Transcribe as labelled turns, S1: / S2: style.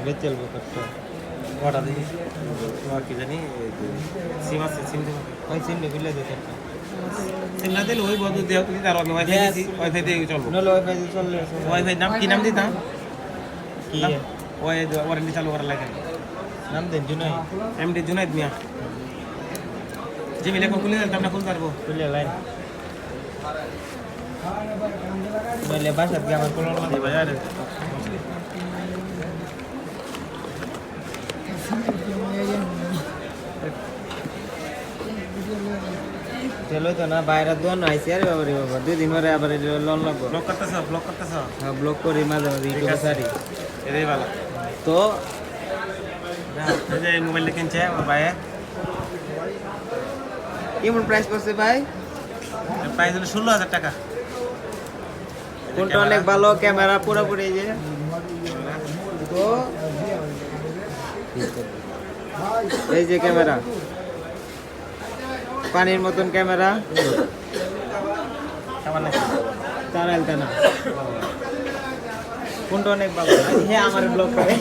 S1: basal কত
S2: কটা দেখি তোমার কি জানি সিম আছে সিম দেবো
S1: ওই সিম বিলে দিতে
S2: সিম না দিলে ওই বন্ধু দেও তুমি তার আমি ওয়াইফাই দিছি ওয়াইফাই দিয়ে চলবো
S1: নলে ওয়াইফাই চললে
S2: ওয়াইফাই নাম কি নাম দিতাম
S1: কি
S2: ওই ওয়ারেন্টি চালু করার লাগে
S1: নাম দেন জুনাই
S2: এমডি জুনাইদ মিয়া জিমেল এখন খুলে দিতাম না খুলতে পারবো
S1: খুলে লাইন নলে বাসা কি আমার কোন
S2: এই বাজারে
S1: চলো তো না বাইরে দোন আইছে আরে বাবা রে বাবা দুই দিন পরে আবার লোন লাগবে
S2: ব্লক করতেছ
S1: হ্যাঁ ব্লক করি মাঝে মাঝে ইউটিউবে সারি
S2: এটাই ভালো
S1: তো
S2: এই যে মোবাইলটা কিনছে আমার ভাইয়ে
S1: কেমন প্রাইস পড়ছে ভাই
S2: প্রাইস হলো 16,000 টাকা
S1: কোনটা অনেক ভালো ক্যামেরা পুরোপুরি এই যে তো এই যে ক্যামেরা পানির মতন ক্যামেরা
S2: কেমন লাগে
S1: তার আলতা না কোনটা অনেক ভালো হ্যাঁ আমার ব্লগ করে